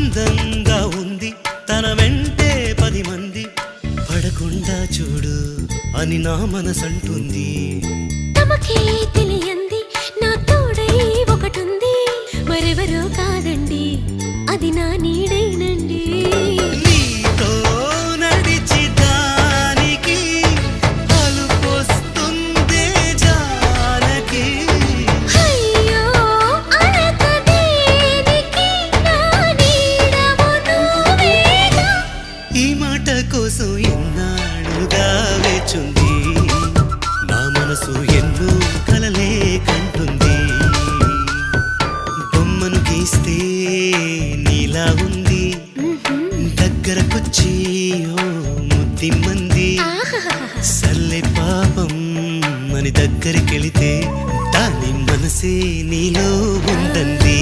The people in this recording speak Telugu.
అందంగా ఉంది తన వెంటే 10 మంది పడకుండా చూడు అని నా మనసంటుంది. తమకే తెలియంది నా తోడై ఒకటుంది, మరెవరో కాదండి అది నా నీడైనండి. నీతో నడిచి దానికి అలుపొస్తుందే జానకి. అయ్యో అనక దేనికి నా నీడవు నువ్వేగా. ఈ మాట కోసం ఎన్నాళ్ళుగా వేచుంది నా మనసు ఎన్నో కలలే కంటుంది. బొమ్మను గీస్తే నీలా ఉంది దగ్గరకొచ్చి ఓ ముద్దిమ్మంది. సల్లే పాపం అని దగ్గరికెళితే దాని మనసే నీలో ఉందంది.